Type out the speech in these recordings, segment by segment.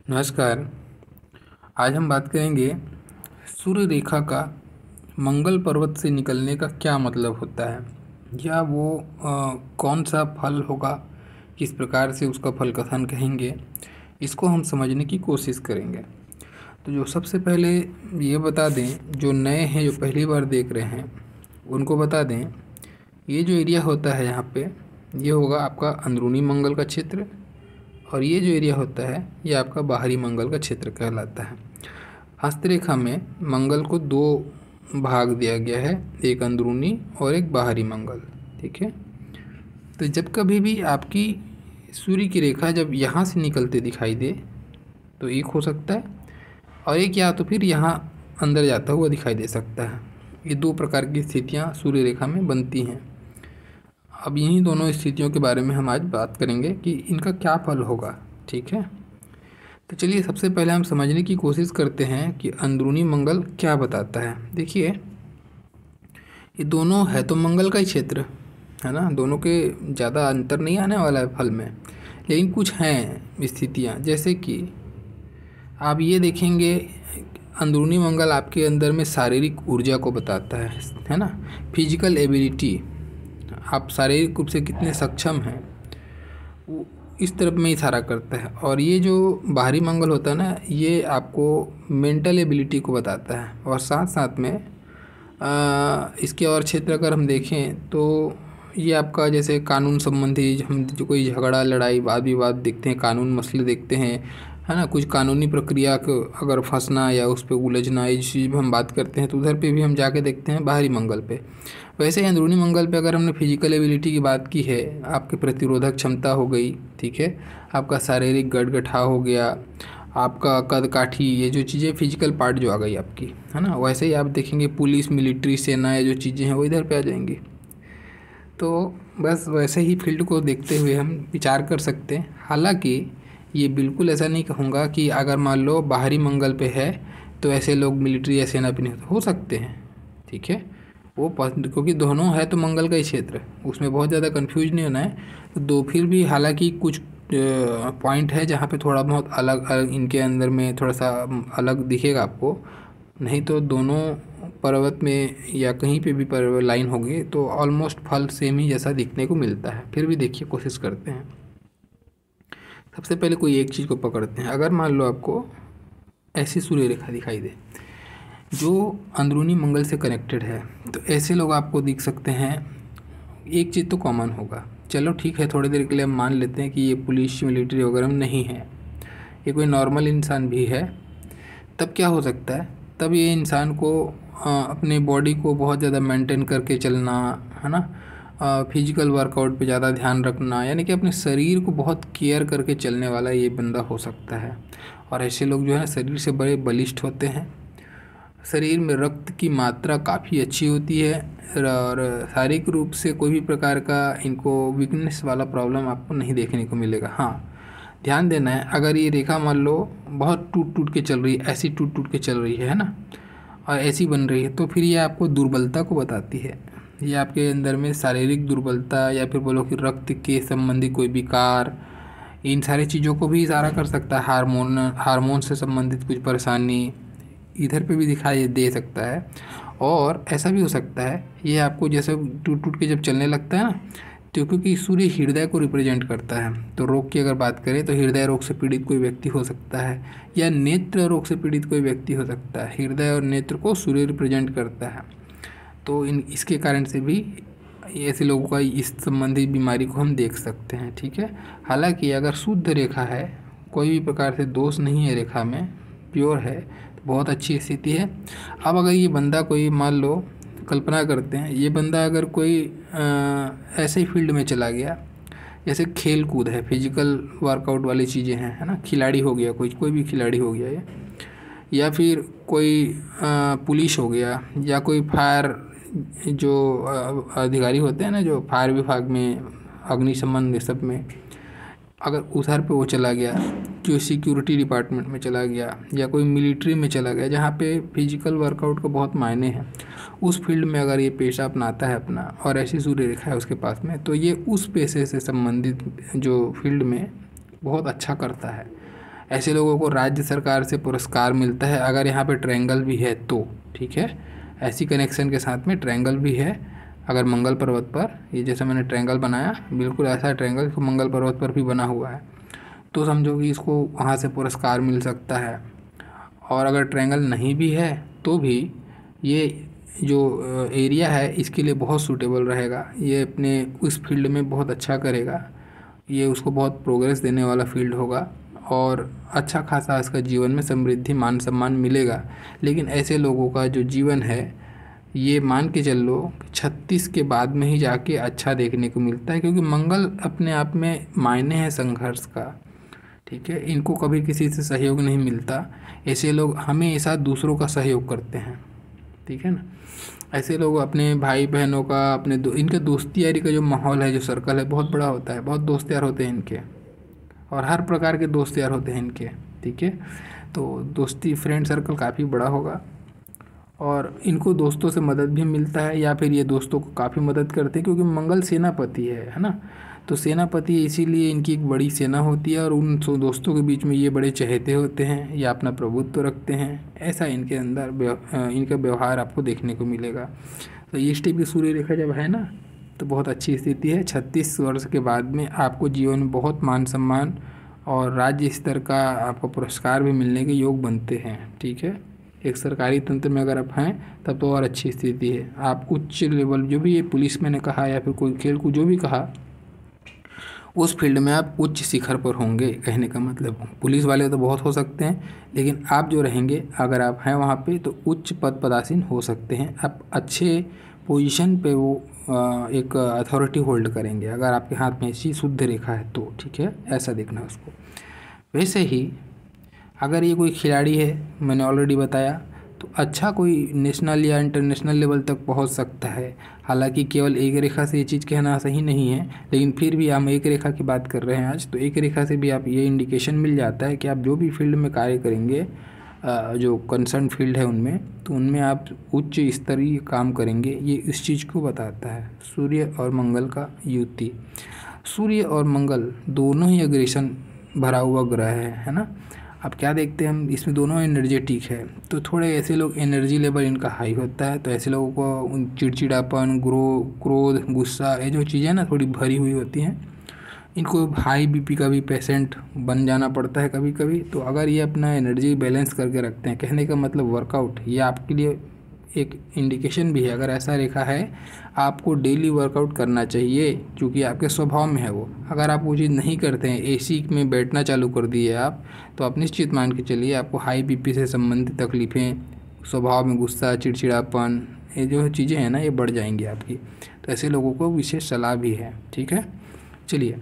नमस्कार। आज हम बात करेंगे सूर्य रेखा का मंगल पर्वत से निकलने का क्या मतलब होता है, या वो कौन सा फल होगा, किस प्रकार से उसका फल कथन कहेंगे, इसको हम समझने की कोशिश करेंगे। तो जो सबसे पहले ये बता दें, जो नए हैं, जो पहली बार देख रहे हैं, उनको बता दें, ये जो एरिया होता है यहाँ पे, ये होगा आपका अंदरूनी मंगल का क्षेत्र, और ये जो एरिया होता है ये आपका बाहरी मंगल का क्षेत्र कहलाता है। हस्तरेखा में मंगल को दो भाग दिया गया है, एक अंदरूनी और एक बाहरी मंगल। ठीक है, तो जब कभी भी आपकी सूर्य की रेखा जब यहाँ से निकलते दिखाई दे तो एक हो सकता है, और एक या तो फिर यहाँ अंदर जाता हुआ दिखाई दे सकता है। ये दो प्रकार की स्थितियाँ सूर्य रेखा में बनती हैं। अब यही दोनों स्थितियों के बारे में हम आज बात करेंगे कि इनका क्या फल होगा। ठीक है, तो चलिए सबसे पहले हम समझने की कोशिश करते हैं कि अंदरूनी मंगल क्या बताता है। देखिए, ये दोनों है तो मंगल का ही क्षेत्र है ना, दोनों के ज़्यादा अंतर नहीं आने वाला है फल में, लेकिन कुछ हैं स्थितियाँ, जैसे कि आप ये देखेंगे अंदरूनी मंगल आपके अंदर में शारीरिक ऊर्जा को बताता है ना, फिजिकल एबिलिटी, आप शारीरिक रूप से कितने सक्षम हैं, वो इस तरफ में इशारा करता है। और ये जो बाहरी मंगल होता है ना, ये आपको मेंटल एबिलिटी को बताता है। और साथ साथ में इसके और क्षेत्र अगर हम देखें तो ये आपका जैसे कानून संबंधी, हम जो कोई झगड़ा लड़ाई वाद विवाद देखते हैं, कानून मसले देखते हैं, है ना, कुछ कानूनी प्रक्रिया को अगर फंसना या उस पर उलझना, इस चीज़ पर हम बात करते हैं तो उधर पे भी हम जाके देखते हैं बाहरी मंगल पे। वैसे ही अंदरूनी मंगल पे अगर हमने फिजिकल एबिलिटी की बात की है, आपकी प्रतिरोधक क्षमता हो गई, ठीक है, आपका शारीरिक गठगठाव हो गया, आपका कद काठी, ये जो चीज़ें फिजिकल पार्ट जो आ गई आपकी, है ना, वैसे ही आप देखेंगे पुलिस, मिलिट्री, सेना, ये जो चीज़ें हैं वो इधर पे आ जाएंगी। तो बस वैसे ही फील्ड को देखते हुए हम विचार कर सकते हैं। हालांकि ये बिल्कुल ऐसा नहीं कहूँगा कि अगर मान लो बाहरी मंगल पे है तो ऐसे लोग मिलिट्री या सेना पे नहीं हो सकते हैं। ठीक है, वो क्योंकि दोनों है तो मंगल का ही क्षेत्र, उसमें बहुत ज़्यादा कंफ्यूज नहीं होना है। तो दो फिर भी हालांकि कुछ पॉइंट है जहाँ पे थोड़ा बहुत अलग इनके अंदर में थोड़ा सा अलग दिखेगा आपको, नहीं तो दोनों पर्वत में या कहीं पे भी पर्वत लाइन होगी तो ऑलमोस्ट फल सेम ही जैसा दिखने को मिलता है। फिर भी देखिए, कोशिश करते हैं। सबसे पहले कोई एक चीज़ को पकड़ते हैं। अगर मान लो आपको ऐसी सूर्य रेखा दिखाई दे जो अंदरूनी मंगल से कनेक्टेड है, तो ऐसे लोग आपको दिख सकते हैं। एक चीज़ तो कॉमन होगा, चलो ठीक है, थोड़ी देर के लिए हम मान लेते हैं कि ये पुलिस मिलिट्री वगैरह में नहीं है, ये कोई नॉर्मल इंसान भी है। तब क्या हो सकता है, तब ये इंसान को अपने बॉडी को बहुत ज़्यादा मेंटेन करके चलना, है ना, फिजिकल वर्कआउट पे ज़्यादा ध्यान रखना, यानी कि अपने शरीर को बहुत केयर करके चलने वाला ये बंदा हो सकता है। और ऐसे लोग जो है शरीर से बड़े बलिष्ठ होते हैं, शरीर में रक्त की मात्रा काफ़ी अच्छी होती है, और शारीरिक रूप से कोई भी प्रकार का इनको वीकनेस वाला प्रॉब्लम आपको नहीं देखने को मिलेगा। हाँ, ध्यान देना है, अगर ये रेखा मान लो बहुत टूट टूट के चल रही है, ऐसी टूट टूट के चल रही है ना, और ऐसी बन रही है, तो फिर ये आपको दुर्बलता को बताती है। ये आपके अंदर में शारीरिक दुर्बलता, या फिर बोलो कि रक्त के संबंधी कोई विकार, इन सारी चीज़ों को भी इशारा कर सकता है। हार्मोन से संबंधित कुछ परेशानी इधर पे भी दिखाई दे सकता है। और ऐसा भी हो सकता है ये आपको जैसे टूट टूट के जब चलने लगता है ना, तो क्योंकि सूर्य हृदय को रिप्रेजेंट करता है, तो रोग की अगर बात करें तो हृदय रोग से पीड़ित कोई व्यक्ति हो सकता है, या नेत्र रोग से पीड़ित कोई व्यक्ति हो सकता है। हृदय और नेत्र को सूर्य रिप्रेजेंट करता है, तो इसके कारण से भी ऐसे लोगों का इस संबंधी बीमारी को हम देख सकते हैं। ठीक है, हालांकि अगर शुद्ध रेखा है, कोई भी प्रकार से दोष नहीं है रेखा में, प्योर है, तो बहुत अच्छी स्थिति है। अब अगर ये बंदा कोई, मान लो कल्पना करते हैं, ये बंदा अगर कोई ऐसे ही फील्ड में चला गया, जैसे खेल कूद है, फिजिकल वर्कआउट वाली चीज़ें हैं, है ना, खिलाड़ी हो गया, कोई भी खिलाड़ी हो गया ये, या फिर कोई पुलिस हो गया, या कोई फायर जो अधिकारी होते हैं ना, जो फायर विभाग में, अग्निशमन सब में, अगर उधर पे वो चला गया, जो सिक्योरिटी डिपार्टमेंट में चला गया, या कोई मिलिट्री में चला गया जहाँ पे फिजिकल वर्कआउट का बहुत मायने हैं, उस फील्ड में अगर ये पेशा अपनाता है अपना, और ऐसी सूर्य रेखा है उसके पास में, तो ये उस पेशे से संबंधित जो फील्ड में बहुत अच्छा करता है। ऐसे लोगों को राज्य सरकार से पुरस्कार मिलता है अगर यहाँ पे ट्रायंगल भी है तो, ठीक है। ऐसी कनेक्शन के साथ में ट्रायंगल भी है अगर मंगल पर्वत पर, ये जैसे मैंने ट्रायंगल बनाया बिल्कुल ऐसा ट्रायंगल तो मंगल पर्वत पर भी बना हुआ है, तो समझो कि इसको वहाँ से पुरस्कार मिल सकता है। और अगर ट्रायंगल नहीं भी है तो भी ये जो एरिया है इसके लिए बहुत सूटेबल रहेगा, ये अपने उस फील्ड में बहुत अच्छा करेगा, ये उसको बहुत प्रोग्रेस देने वाला फील्ड होगा और अच्छा खासा इसका जीवन में समृद्धि मान सम्मान मिलेगा। लेकिन ऐसे लोगों का जो जीवन है ये मान के चल लो 36 के बाद में ही जाके अच्छा देखने को मिलता है, क्योंकि मंगल अपने आप में मायने है संघर्ष का, ठीक है। इनको कभी किसी से सहयोग नहीं मिलता, ऐसे लोग हमेशा दूसरों का सहयोग करते हैं, ठीक है ना। ऐसे लोग अपने भाई बहनों का इनके दोस्ती यारी का जो माहौल है, जो सर्कल है बहुत बड़ा होता है, बहुत दोस्त यार होते हैं इनके और हर प्रकार के दोस्त यार होते हैं इनके, ठीक है। तो दोस्ती फ्रेंड सर्कल काफ़ी बड़ा होगा और इनको दोस्तों से मदद भी मिलता है या फिर ये दोस्तों को काफ़ी मदद करते हैं, क्योंकि मंगल सेनापति है ना। तो सेनापति इसीलिए इनकी एक बड़ी सेना होती है और उन दोस्तों के बीच में ये बड़े चहेते होते हैं या अपना प्रभुत्व रखते हैं, ऐसा इनके अंदर इनका व्यवहार आपको देखने को मिलेगा। तो इस टाइप की सूर्य रेखा जब है ना तो बहुत अच्छी स्थिति है। 36 वर्ष के बाद में आपको जीवन में बहुत मान सम्मान और राज्य स्तर का आपको पुरस्कार भी मिलने के योग बनते हैं, ठीक है। एक सरकारी तंत्र में अगर आप हैं तब तो और अच्छी स्थिति है। आप उच्च लेवल जो भी ये पुलिस मैंने कहा या फिर कोई खेल को जो भी कहा उस फील्ड में आप उच्च शिखर पर होंगे, कहने का मतलब। पुलिस वाले तो बहुत हो सकते हैं लेकिन आप जो रहेंगे अगर आप हैं वहाँ पे तो उच्च पद पदासीन हो सकते हैं, आप अच्छे पोजीशन पे वो एक अथॉरिटी होल्ड करेंगे अगर आपके हाथ में ऐसी शुद्ध रेखा है तो, ठीक है। ऐसा देखना है उसको। वैसे ही अगर ये कोई खिलाड़ी है, मैंने ऑलरेडी बताया, तो अच्छा कोई नेशनल या इंटरनेशनल लेवल तक पहुंच सकता है। हालांकि केवल एक रेखा से ये चीज़ कहना सही नहीं है, लेकिन फिर भी हम एक रेखा की बात कर रहे हैं आज, तो एक रेखा से भी आप ये इंडिकेशन मिल जाता है कि आप जो भी फील्ड में कार्य करेंगे, जो कंसर्न फील्ड है उनमें, तो उनमें आप उच्च स्तरीय काम करेंगे, ये इस चीज़ को बताता है। सूर्य और मंगल का युति, सूर्य और मंगल दोनों ही अग्रेशन भरा हुआ ग्रह है ना। अब क्या देखते हैं हम, इसमें दोनों एनर्जेटिक है, तो थोड़े ऐसे लोग एनर्जी लेवल इनका हाई होता है, तो ऐसे लोगों को चिड़चिड़ापन, क्रोध, गुस्सा, ये जो चीज़ें ना थोड़ी भरी हुई होती हैं, इनको हाई बीपी का भी पेशेंट बन जाना पड़ता है कभी कभी। तो अगर ये अपना एनर्जी बैलेंस करके रखते हैं, कहने का मतलब वर्कआउट, ये आपके लिए एक इंडिकेशन भी है। अगर ऐसा रेखा है आपको डेली वर्कआउट करना चाहिए, क्योंकि आपके स्वभाव में है वो। अगर आप वो चीज़ नहीं करते हैं, एसी में बैठना चालू कर दिए आप, तो आप निश्चित मान के चलिए आपको हाई बीपी से संबंधित तकलीफ़ें, स्वभाव में गुस्सा, चिड़चिड़ापन, ये जो चीज़ें हैं ना ये बढ़ जाएंगी आपकी। तो ऐसे लोगों को विशेष सलाह भी है, ठीक है। चलिए,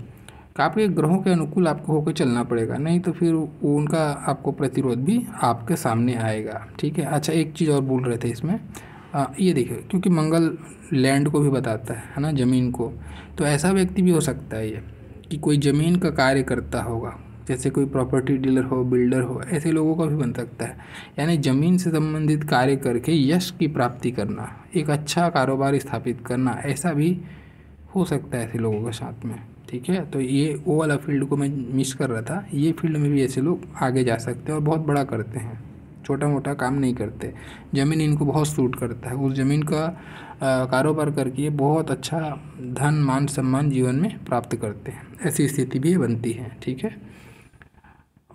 आपके ग्रहों के अनुकूल आपको होकर चलना पड़ेगा, नहीं तो फिर उनका आपको प्रतिरोध भी आपके सामने आएगा, ठीक है। अच्छा, एक चीज़ और बोल रहे थे इसमें, ये देखिए, क्योंकि मंगल लैंड को भी बताता है ना, ज़मीन को, तो ऐसा व्यक्ति भी हो सकता है ये कि कोई ज़मीन का कार्य करता होगा, जैसे कोई प्रॉपर्टी डीलर हो, बिल्डर हो, ऐसे लोगों का भी बन सकता है। यानी ज़मीन से संबंधित कार्य करके यश की प्राप्ति करना, एक अच्छा कारोबार स्थापित करना, ऐसा भी हो सकता है ऐसे लोगों के साथ में, ठीक है। तो ये वो वाला फील्ड को मैं मिस कर रहा था, ये फील्ड में भी ऐसे लोग आगे जा सकते हैं और बहुत बड़ा करते हैं, छोटा मोटा काम नहीं करते। ज़मीन इनको बहुत सूट करता है, उस ज़मीन का कारोबार करके बहुत अच्छा धन, मान सम्मान जीवन में प्राप्त करते हैं, ऐसी स्थिति भी बनती है, ठीक है।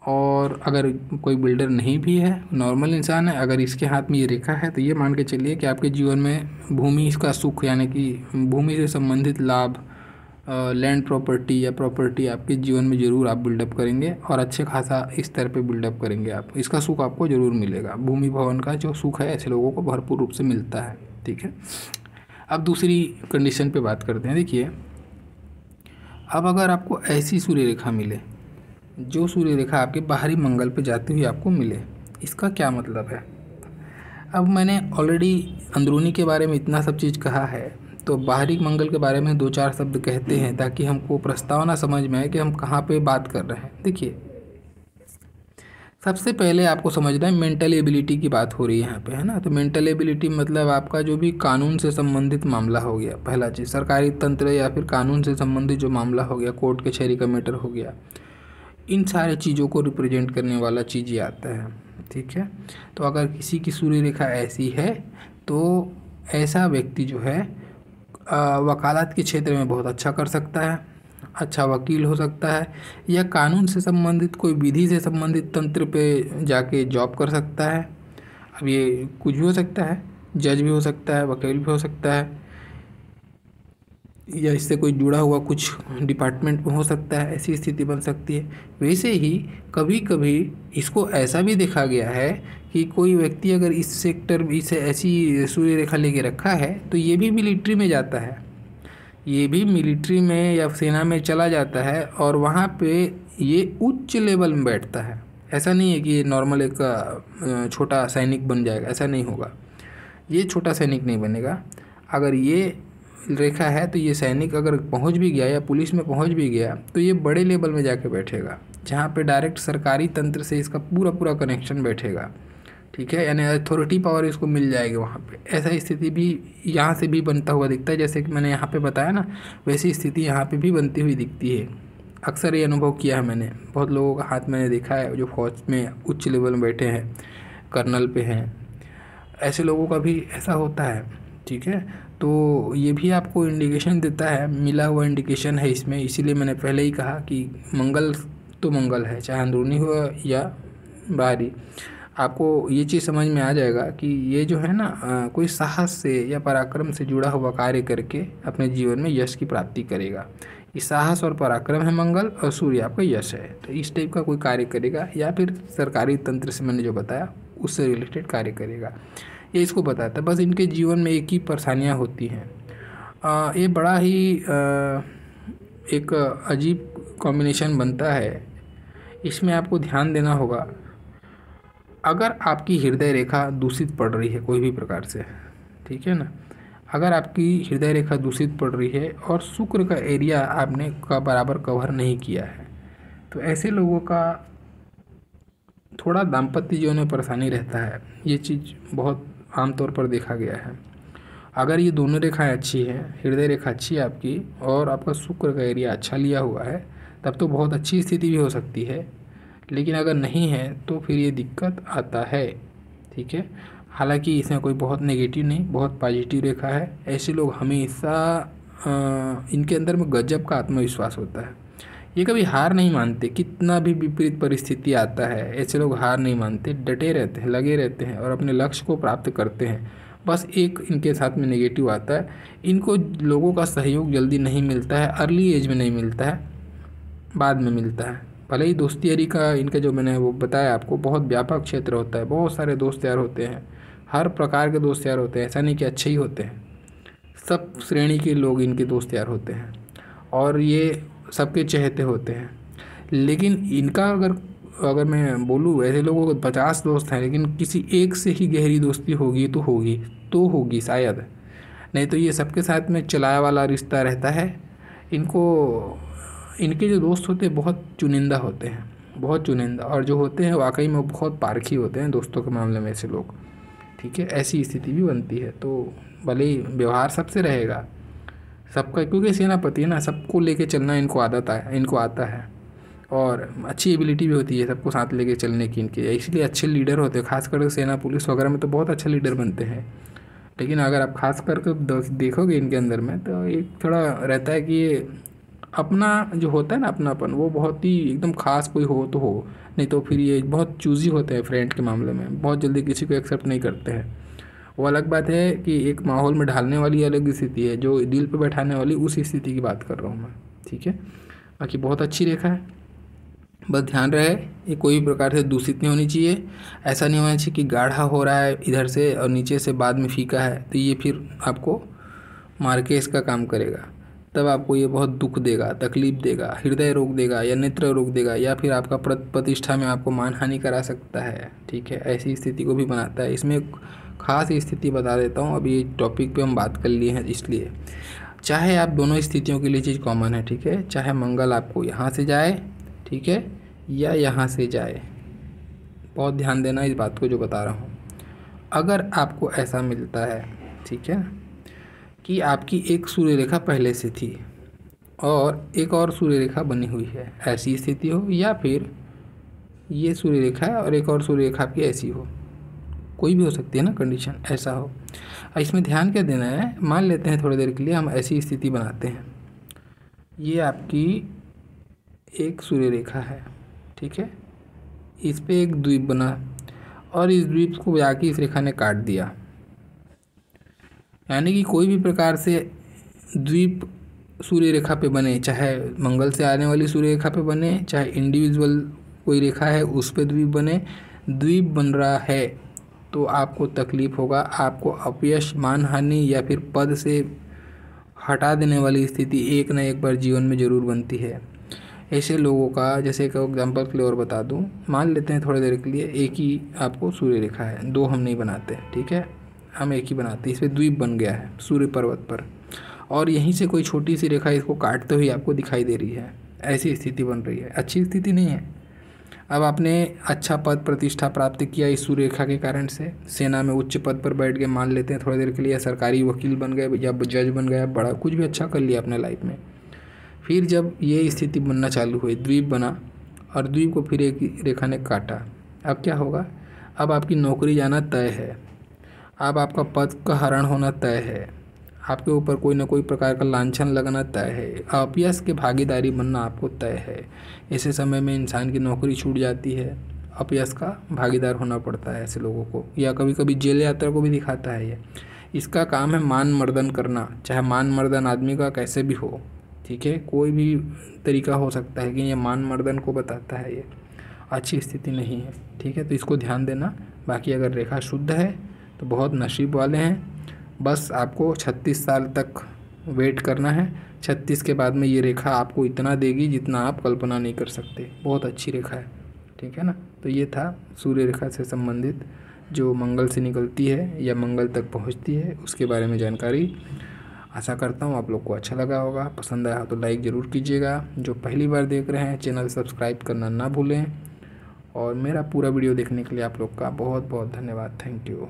और अगर कोई बिल्डर नहीं भी है, नॉर्मल इंसान है, अगर इसके हाथ में ये रेखा है, तो ये मान के चलिए कि आपके जीवन में भूमि का सुख, यानी कि भूमि से संबंधित लाभ, लैंड प्रॉपर्टी या प्रॉपर्टी आपके जीवन में ज़रूर आप बिल्डअप करेंगे और अच्छे खासा स्तर पे बिल्डअप करेंगे आप, इसका सुख आपको ज़रूर मिलेगा। भूमि भवन का जो सुख है ऐसे लोगों को भरपूर रूप से मिलता है, ठीक है। अब दूसरी कंडीशन पे बात करते हैं। देखिए, अब अगर आपको ऐसी सूर्य रेखा मिले, जो सूर्य रेखा आपके बाहरी मंगल पे जाती हुई आपको मिले, इसका क्या मतलब है। अब मैंने ऑलरेडी अंदरूनी के बारे में इतना सब चीज़ कहा है, तो बाहरी मंगल के बारे में 2-4 शब्द कहते हैं ताकि हमको प्रस्तावना समझ में आए कि हम कहाँ पे बात कर रहे हैं। देखिए, सबसे पहले आपको समझना है मेंटल एबिलिटी की बात हो रही है यहाँ पे, है ना। तो मेंटल एबिलिटी मतलब आपका जो भी कानून से संबंधित मामला हो गया, पहला चीज़ सरकारी तंत्र या फिर कानून से संबंधित जो मामला हो गया, कोर्ट कचहरी का मैटर हो गया, इन सारे चीज़ों को रिप्रेजेंट करने वाला चीज़ ये आता है। ठीक है, तो अगर किसी की सूर्य रेखा ऐसी है तो ऐसा व्यक्ति जो है वकालत के क्षेत्र में बहुत अच्छा कर सकता है, अच्छा वकील हो सकता है, या कानून से संबंधित कोई विधि से संबंधित तंत्र पे जाके जॉब कर सकता है। अब ये कुछ भी हो सकता है, जज भी हो सकता है, वकील भी हो सकता है, या इससे कोई जुड़ा हुआ कुछ डिपार्टमेंट में हो सकता है, ऐसी स्थिति बन सकती है। वैसे ही कभी कभी इसको ऐसा भी देखा गया है कि कोई व्यक्ति अगर इस सेक्टर इसे ऐसी सूर्य रेखा लेके रखा है तो ये भी मिलिट्री में जाता है, ये भी मिलिट्री में या सेना में चला जाता है और वहाँ पे ये उच्च लेवल में बैठता है। ऐसा नहीं है कि ये नॉर्मल एक छोटा सैनिक बन जाएगा, ऐसा नहीं होगा, ये छोटा सैनिक नहीं बनेगा। अगर ये रेखा है तो ये सैनिक अगर पहुंच भी गया या पुलिस में पहुंच भी गया तो ये बड़े लेवल में जाके बैठेगा, जहाँ पे डायरेक्ट सरकारी तंत्र से इसका पूरा पूरा कनेक्शन बैठेगा। ठीक है, यानी अथॉरिटी पावर इसको मिल जाएगी वहाँ पे। ऐसा स्थिति भी यहाँ से भी बनता हुआ दिखता है, जैसे कि मैंने यहाँ पे बताया ना, वैसी स्थिति यहाँ पे भी बनती हुई दिखती है। अक्सर ये अनुभव किया है मैंने, बहुत लोगों का हाथ मैंने देखा है जो फौज में उच्च लेवल में बैठे हैं, कर्नल पे हैं, ऐसे लोगों का भी ऐसा होता है। ठीक है, तो ये भी आपको इंडिकेशन देता है, मिला हुआ इंडिकेशन है इसमें। इसीलिए मैंने पहले ही कहा कि मंगल तो मंगल है, चाहे अंदरूनी हो या बाहरी। आपको ये चीज़ समझ में आ जाएगा कि ये जो है ना कोई साहस से या पराक्रम से जुड़ा हुआ कार्य करके अपने जीवन में यश की प्राप्ति करेगा। ये साहस और पराक्रम है मंगल, और सूर्य आपका यश है। तो इस टाइप का कोई कार्य करेगा, या फिर सरकारी तंत्र से मैंने जो बताया उससे रिलेटेड कार्य करेगा, ये इसको बताता है। बस इनके जीवन में एक ही परेशानियाँ होती हैं। ये बड़ा ही एक अजीब कॉम्बिनेशन बनता है। इसमें आपको ध्यान देना होगा, अगर आपकी हृदय रेखा दूषित पड़ रही है कोई भी प्रकार से, ठीक है ना, अगर आपकी हृदय रेखा दूषित पड़ रही है और शुक्र का एरिया आपने का बराबर कवर नहीं किया है, तो ऐसे लोगों का थोड़ा दाम्पत्य जीवन में परेशानी रहता है। ये चीज़ बहुत आमतौर पर देखा गया है। अगर ये दोनों रेखाएं अच्छी हैं, हृदय रेखा अच्छी है आपकी और आपका शुक्र का एरिया अच्छा लिया हुआ है, तब तो बहुत अच्छी स्थिति भी हो सकती है। लेकिन अगर नहीं है तो फिर ये दिक्कत आता है। ठीक है, हालांकि इसमें कोई बहुत नेगेटिव नहीं, बहुत पॉजिटिव रेखा है। ऐसे लोग हमेशा इनके अंदर में गजब का आत्मविश्वास होता है। ये कभी हार नहीं मानते, कितना भी विपरीत परिस्थिति आता है ऐसे लोग हार नहीं मानते, डटे रहते हैं, लगे रहते हैं और अपने लक्ष्य को प्राप्त करते हैं। बस एक इनके साथ में नेगेटिव आता है, इनको लोगों का सहयोग जल्दी नहीं मिलता है, अर्ली एज में नहीं मिलता है, बाद में मिलता है। भले ही दोस्ती यारी का इनका जो मैंने वो बताया आपको बहुत व्यापक क्षेत्र होता है, बहुत सारे दोस्त यार होते हैं, हर प्रकार के दोस्त यार होते हैं, ऐसा नहीं कि अच्छे ही होते हैं, सब श्रेणी के लोग इनके दोस्त यार होते हैं और ये सबके चहेते होते हैं। लेकिन इनका अगर मैं बोलूँ, ऐसे लोगों को 50 दोस्त हैं लेकिन किसी एक से ही गहरी दोस्ती होगी तो होगी शायद, नहीं तो ये सबके साथ में चलाया वाला रिश्ता रहता है। इनके जो दोस्त होते हैं बहुत चुनिंदा होते हैं, बहुत चुनिंदा, और जो होते हैं वाकई में बहुत पारखी होते हैं दोस्तों के मामले में ऐसे लोग। ठीक है, ऐसी स्थिति भी बनती है। तो भले ही व्यवहार सबसे रहेगा, सबका, क्योंकि सेनापति है ना, सबको लेके चलना इनको आता है और अच्छी एबिलिटी भी होती है सबको साथ लेके चलने की इनकी, इसलिए अच्छे लीडर होते हैं। खासकर सेना पुलिस वगैरह में तो बहुत अच्छे लीडर बनते हैं। लेकिन अगर आप खास करके देखोगे इनके अंदर में, तो एक थोड़ा रहता है कि ये अपना जो होता है ना अपनापन, वो बहुत ही एकदम खास कोई हो तो हो, नहीं तो फिर ये बहुत चूजी होते हैं फ्रेंड के मामले में, बहुत जल्दी किसी को एक्सेप्ट नहीं करते हैं। वो अलग बात है कि एक माहौल में ढालने वाली अलग स्थिति है, जो दिल पे बैठाने वाली उस स्थिति की बात कर रहा हूँ मैं। ठीक है, बाकी बहुत अच्छी रेखा है, बस ध्यान रहे ये कोई भी प्रकार से दूषित नहीं होनी चाहिए। ऐसा नहीं होना चाहिए कि गाढ़ा हो रहा है इधर से और नीचे से बाद में फीका है, तो ये फिर आपको मार के इसका काम करेगा, तब आपको ये बहुत दुख देगा, तकलीफ देगा, हृदय रोग देगा या नेत्र रोग देगा, या फिर आपका प्रतिष्ठा में आपको मानहानि करा सकता है। ठीक है, ऐसी स्थिति को भी बनाता है। इसमें खास स्थिति बता देता हूँ, अभी टॉपिक पे हम बात कर लिए हैं, इसलिए चाहे आप दोनों स्थितियों के लिए चीज़ कॉमन है। ठीक है, चाहे मंगल आपको यहाँ से जाए, ठीक है, या यहाँ से जाए, बहुत ध्यान देना इस बात को जो बता रहा हूँ। अगर आपको ऐसा मिलता है, ठीक है, कि आपकी एक सूर्य रेखा पहले से थी और एक और सूर्य रेखा बनी हुई है, ऐसी स्थिति हो, या फिर ये सूर्य रेखा है और एक और सूर्य रेखा आपकी ऐसी हो, कोई भी हो सकती है ना कंडीशन, ऐसा हो। इसमें ध्यान क्या देना है, मान लेते हैं थोड़ी देर के लिए हम ऐसी स्थिति बनाते हैं, ये आपकी एक सूर्य रेखा है, ठीक है, इस पे एक द्वीप बना और इस द्वीप को जाके इस रेखा ने काट दिया, यानी कि कोई भी प्रकार से द्वीप सूर्य रेखा पे बने, चाहे मंगल से आने वाली सूर्य रेखा पे बने, चाहे इंडिविजुअल कोई रेखा है उस पे द्वीप बने, द्वीप बन रहा है तो आपको तकलीफ होगा, आपको अपयश, मानहानि या फिर पद से हटा देने वाली स्थिति एक न एक बार जीवन में ज़रूर बनती है। ऐसे लोगों का, जैसे एक एग्जांपल के लिए और बता दूं, मान लेते हैं थोड़ी देर के लिए एक ही आपको सूर्य रेखा है, दो हम नहीं बनाते, ठीक है, हम एक ही बनाते हैं, इस पर द्वीप बन गया है सूर्य पर्वत पर, और यहीं से कोई छोटी सी रेखा इसको काटते हुए आपको दिखाई दे रही है, ऐसी स्थिति बन रही है, अच्छी स्थिति नहीं है। अब आपने अच्छा पद प्रतिष्ठा प्राप्त किया इस सूर्य रेखा के कारण से, सेना में उच्च पद पर बैठ गए, मान लेते हैं थोड़ी देर के लिए, सरकारी वकील बन गए या जज बन गए, बड़ा कुछ भी अच्छा कर लिया अपने लाइफ में। फिर जब ये स्थिति बनना चालू हुई, द्वीप बना और द्वीप को फिर एक रेखा ने काटा, अब क्या होगा, अब आपकी नौकरी जाना तय है, अब आपका पद का हरण होना तय है, आपके ऊपर कोई ना कोई प्रकार का लांछन लगना तय है, अपयश के भागीदारी बनना आपको तय है। ऐसे समय में इंसान की नौकरी छूट जाती है, अपयश का भागीदार होना पड़ता है ऐसे लोगों को, या कभी कभी जेल यात्रा को भी दिखाता है ये। इसका काम है मान मर्दन करना, चाहे मान मर्दन आदमी का कैसे भी हो, ठीक है, कोई भी तरीका हो सकता है कि ये मान मर्दन को बताता है, ये अच्छी स्थिति नहीं है, ठीक है, तो इसको ध्यान देना। बाकी अगर रेखा शुद्ध है तो बहुत नसीब वाले हैं, बस आपको 36 साल तक वेट करना है, 36 के बाद में ये रेखा आपको इतना देगी जितना आप कल्पना नहीं कर सकते, बहुत अच्छी रेखा है, ठीक है ना। तो ये था सूर्य रेखा से संबंधित जो मंगल से निकलती है या मंगल तक पहुंचती है उसके बारे में जानकारी। आशा करता हूँ आप लोग को अच्छा लगा होगा, पसंद आया तो लाइक ज़रूर कीजिएगा, जो पहली बार देख रहे हैं चैनल सब्सक्राइब करना ना भूलें, और मेरा पूरा वीडियो देखने के लिए आप लोग का बहुत बहुत धन्यवाद, थैंक यू।